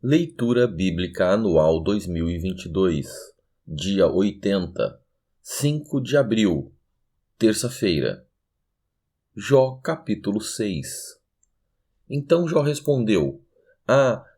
Leitura Bíblica Anual 2022, dia 80, 5 de abril, terça-feira. Jó capítulo 6. Então Jó respondeu: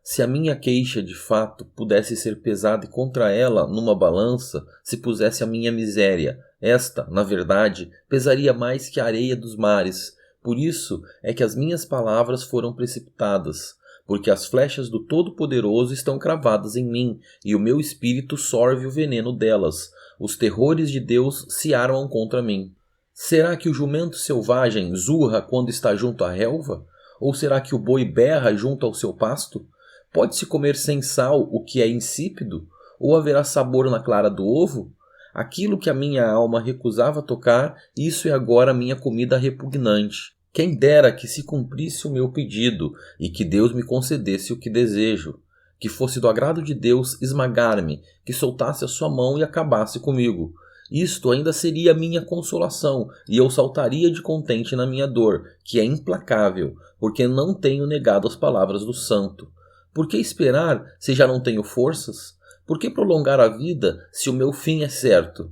se a minha queixa de fato pudesse ser pesada e contra ela numa balança se pusesse a minha miséria, esta, na verdade, pesaria mais que a areia dos mares. Por isso é que as minhas palavras foram precipitadas, porque as flechas do Todo-Poderoso estão cravadas em mim, e o meu espírito sorve o veneno delas. Os terrores de Deus se armam contra mim. Será que o jumento selvagem zurra quando está junto à relva? Ou será que o boi berra junto ao seu pasto? Pode-se comer sem sal o que é insípido? Ou haverá sabor na clara do ovo? Aquilo que a minha alma recusava tocar, isso é agora minha comida repugnante. Quem dera que se cumprisse o meu pedido e que Deus me concedesse o que desejo. Que fosse do agrado de Deus esmagar-me, que soltasse a sua mão e acabasse comigo. Isto ainda seria minha consolação, e eu saltaria de contente na minha dor, que é implacável, porque não tenho negado as palavras do santo. Por que esperar, se já não tenho forças? Por que prolongar a vida, se o meu fim é certo?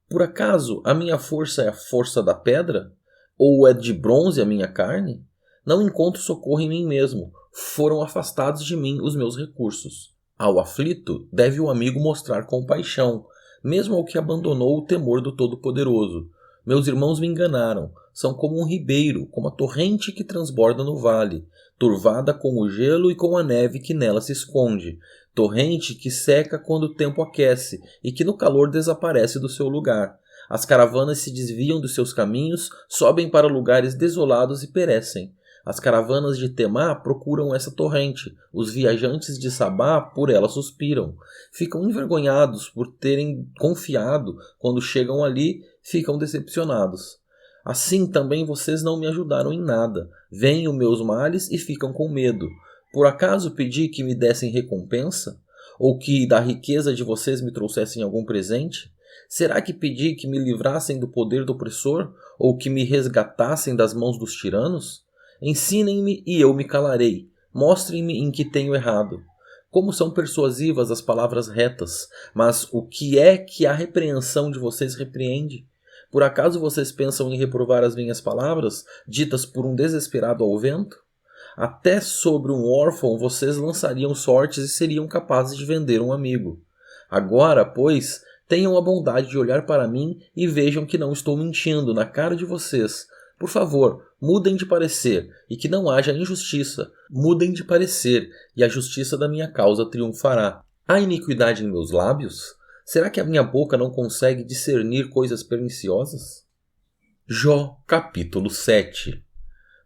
Por acaso a minha força é a força da pedra? Ou é de bronze a minha carne? Não encontro socorro em mim mesmo. Foram afastados de mim os meus recursos. Ao aflito, deve o amigo mostrar compaixão, mesmo ao que abandonou o temor do Todo-Poderoso. Meus irmãos me enganaram. São como um ribeiro, como a torrente que transborda no vale, turvada com o gelo e com a neve que nela se esconde. Torrente que seca quando o tempo aquece e que no calor desaparece do seu lugar. As caravanas se desviam dos seus caminhos, sobem para lugares desolados e perecem. As caravanas de Temá procuram essa torrente, os viajantes de Sabá por ela suspiram. Ficam envergonhados por terem confiado, quando chegam ali, ficam decepcionados. Assim também vocês não me ajudaram em nada, veem os meus males e ficam com medo. Por acaso pedi que me dessem recompensa? Ou que da riqueza de vocês me trouxessem algum presente? Será que pedi que me livrassem do poder do opressor? Ou que me resgatassem das mãos dos tiranos? Ensinem-me e eu me calarei. Mostrem-me em que tenho errado. Como são persuasivas as palavras retas, mas o que é que a repreensão de vocês repreende? Por acaso vocês pensam em reprovar as minhas palavras, ditas por um desesperado ao vento? Até sobre um órfão vocês lançariam sortes e seriam capazes de vender um amigo. Agora, pois, tenham a bondade de olhar para mim e vejam que não estou mentindo na cara de vocês. Por favor, mudem de parecer e que não haja injustiça. Mudem de parecer e a justiça da minha causa triunfará. Há iniquidade em meus lábios? Será que a minha boca não consegue discernir coisas perniciosas? Jó, capítulo 7.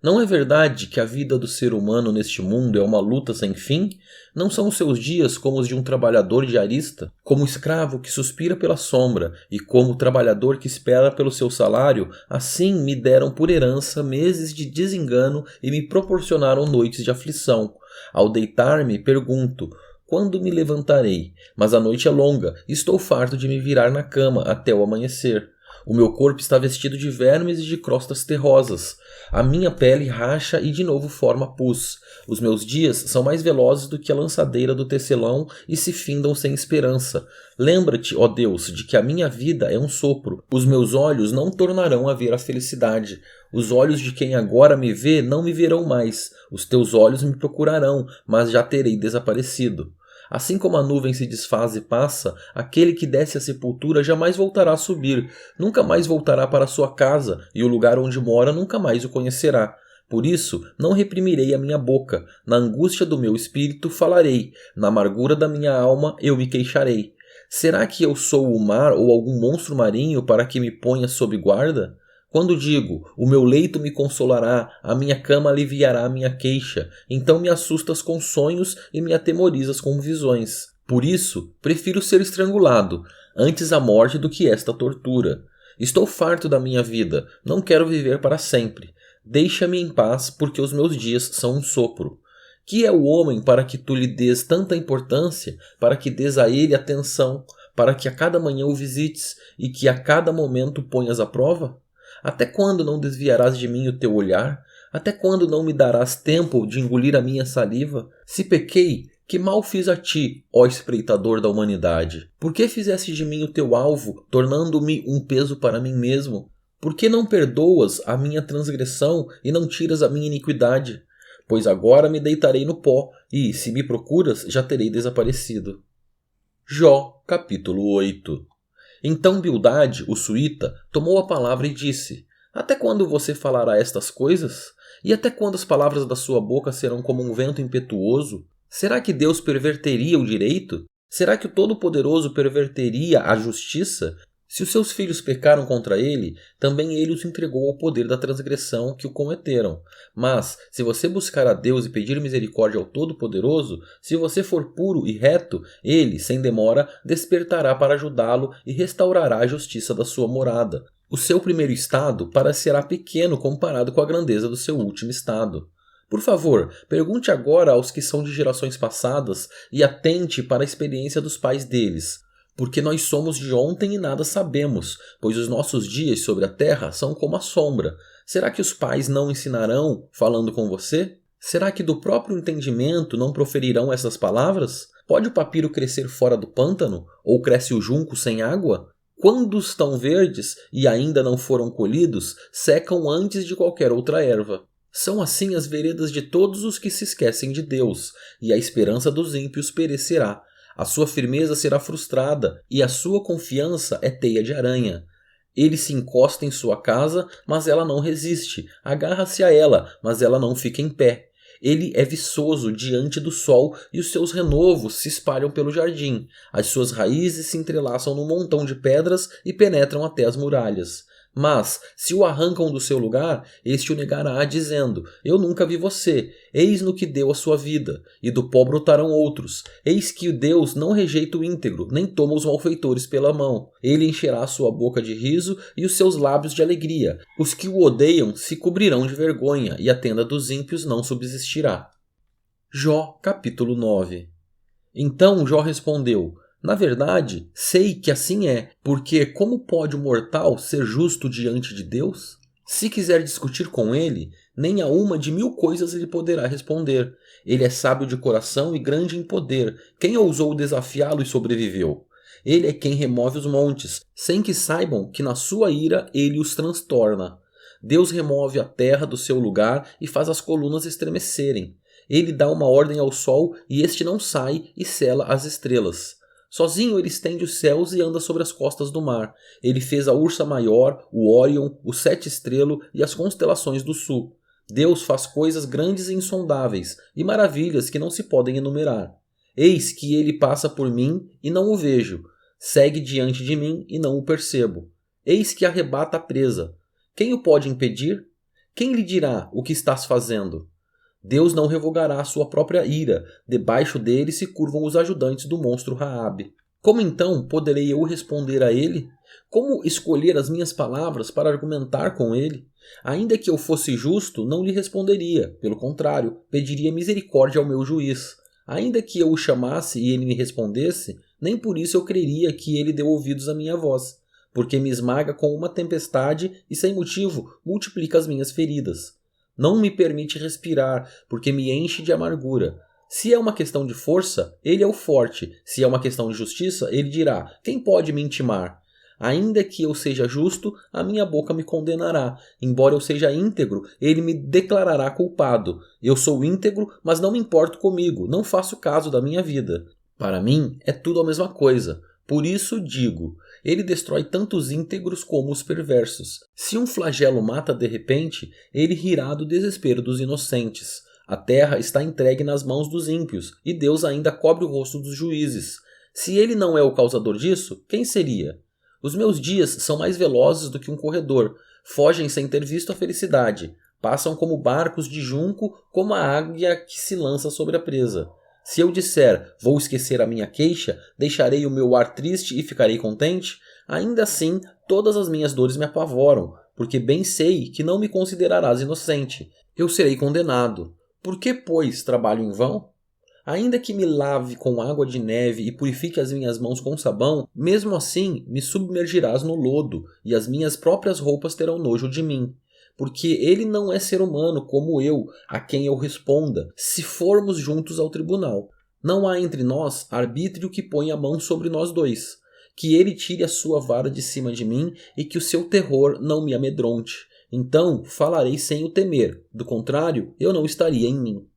Não é verdade que a vida do ser humano neste mundo é uma luta sem fim? Não são os seus dias como os de um trabalhador diarista? Como o escravo que suspira pela sombra e como o trabalhador que espera pelo seu salário, assim me deram por herança meses de desengano e me proporcionaram noites de aflição. Ao deitar-me, pergunto: quando me levantarei? Mas a noite é longa, e estou farto de me virar na cama até o amanhecer. O meu corpo está vestido de vermes e de crostas terrosas. A minha pele racha e de novo forma pus. Os meus dias são mais velozes do que a lançadeira do tecelão e se findam sem esperança. Lembra-te, ó Deus, de que a minha vida é um sopro. Os meus olhos não tornarão a ver a felicidade. Os olhos de quem agora me vê não me verão mais. Os teus olhos me procurarão, mas já terei desaparecido. Assim como a nuvem se desfaz e passa, aquele que desce à sepultura jamais voltará a subir, nunca mais voltará para sua casa, e o lugar onde mora nunca mais o conhecerá. Por isso, não reprimirei a minha boca, na angústia do meu espírito falarei, na amargura da minha alma eu me queixarei. Será que eu sou o mar ou algum monstro marinho para que me ponha sob guarda? Quando digo, o meu leito me consolará, a minha cama aliviará a minha queixa, então me assustas com sonhos e me atemorizas com visões. Por isso, prefiro ser estrangulado, antes a morte do que esta tortura. Estou farto da minha vida, não quero viver para sempre. Deixa-me em paz, porque os meus dias são um sopro. Que é o homem para que tu lhe des tanta importância, para que des a ele atenção, para que a cada manhã o visites e que a cada momento o ponhas à prova? Até quando não desviarás de mim o teu olhar? Até quando não me darás tempo de engolir a minha saliva? Se pequei, Que mal fiz a ti, ó espreitador da humanidade? Por que fizeste de mim o teu alvo, tornando-me um peso para mim mesmo? Por que não perdoas a minha transgressão e não tiras a minha iniquidade? Pois agora me deitarei no pó, e, se me procuras, já terei desaparecido. Jó, capítulo 8. Então Bildade, o suíta, tomou a palavra e disse: Até quando você falará estas coisas? E até quando as palavras da sua boca serão como um vento impetuoso? Será que Deus perverteria o direito? Será que o Todo-Poderoso perverteria a justiça? Se os seus filhos pecaram contra ele, também ele os entregou ao poder da transgressão que o cometeram. Mas, se você buscar a Deus e pedir misericórdia ao Todo-Poderoso, se você for puro e reto, ele, sem demora, despertará para ajudá-lo e restaurará a justiça da sua morada. O seu primeiro estado parecerá pequeno comparado com a grandeza do seu último estado. Por favor, pergunte agora aos que são de gerações passadas e atente para a experiência dos pais deles. Porque nós somos de ontem e nada sabemos, pois os nossos dias sobre a terra são como a sombra. Será que os pais não ensinarão falando com você? Será que do próprio entendimento não proferirão essas palavras? Pode o papiro crescer fora do pântano? Ou cresce o junco sem água? Quando estão verdes e ainda não foram colhidos, secam antes de qualquer outra erva. São assim as veredas de todos os que se esquecem de Deus, e a esperança dos ímpios perecerá. A sua firmeza será frustrada, e a sua confiança é teia de aranha. Ele se encosta em sua casa, mas ela não resiste. Agarra-se a ela, mas ela não fica em pé. Ele é viçoso diante do sol, e os seus renovos se espalham pelo jardim. As suas raízes se entrelaçam num montão de pedras e penetram até as muralhas. Mas, se o arrancam do seu lugar, este o negará, dizendo: Eu nunca vi você, eis no que deu a sua vida, e do pó brotarão outros. Eis que Deus não rejeita o íntegro, nem toma os malfeitores pela mão. Ele encherá a sua boca de riso e os seus lábios de alegria. Os que o odeiam se cobrirão de vergonha, e a tenda dos ímpios não subsistirá. Jó, capítulo 9. Então Jó respondeu: Na verdade, sei que assim é, porque como pode o mortal ser justo diante de Deus? Se quiser discutir com ele, nem a uma de 1000 coisas ele poderá responder. Ele é sábio de coração e grande em poder. Quem ousou desafiá-lo e sobreviveu? Ele é quem remove os montes, sem que saibam que na sua ira ele os transtorna. Deus remove a terra do seu lugar e faz as colunas estremecerem. Ele dá uma ordem ao sol e este não sai e sela as estrelas. Sozinho ele estende os céus e anda sobre as costas do mar. Ele fez a Ursa Maior, o Órion, o Sete Estrelo e as constelações do sul. Deus faz coisas grandes e insondáveis, e maravilhas que não se podem enumerar. Eis que ele passa por mim e não o vejo. Segue diante de mim e não o percebo. Eis que arrebata a presa. Quem o pode impedir? Quem lhe dirá o que estás fazendo? Deus não revogará a sua própria ira, debaixo dele se curvam os ajudantes do monstro Raabe. Como então poderei eu responder a ele? Como escolher as minhas palavras para argumentar com ele? Ainda que eu fosse justo, não lhe responderia, pelo contrário, pediria misericórdia ao meu juiz. Ainda que eu o chamasse e ele me respondesse, nem por isso eu creria que ele deu ouvidos à minha voz, porque me esmaga com uma tempestade e sem motivo multiplica as minhas feridas. Não me permite respirar, porque me enche de amargura. Se é uma questão de força, ele é o forte. Se é uma questão de justiça, ele dirá: quem pode me intimar? Ainda que eu seja justo, a minha boca me condenará. Embora eu seja íntegro, ele me declarará culpado. Eu sou íntegro, mas não me importo comigo, não faço caso da minha vida. Para mim, é tudo a mesma coisa. Por isso digo: ele destrói tanto os íntegros como os perversos. Se um flagelo mata de repente, ele rirá do desespero dos inocentes. A terra está entregue nas mãos dos ímpios, e Deus ainda cobre o rosto dos juízes. Se ele não é o causador disso, quem seria? Os meus dias são mais velozes do que um corredor, fogem sem ter visto a felicidade, passam como barcos de junco, como a águia que se lança sobre a presa. Se eu disser: vou esquecer a minha queixa, deixarei o meu ar triste e ficarei contente, ainda assim todas as minhas dores me apavoram, porque bem sei que não me considerarás inocente. Eu serei condenado. Por que, pois, trabalho em vão? Ainda que me lave com água de neve e purifique as minhas mãos com sabão, mesmo assim me submergirás no lodo, e as minhas próprias roupas terão nojo de mim. Porque ele não é ser humano como eu, a quem eu responda, se formos juntos ao tribunal. Não há entre nós arbítrio que ponha a mão sobre nós dois. Que ele tire a sua vara de cima de mim e que o seu terror não me amedronte. Então falarei sem o temer, do contrário, eu não estaria em mim.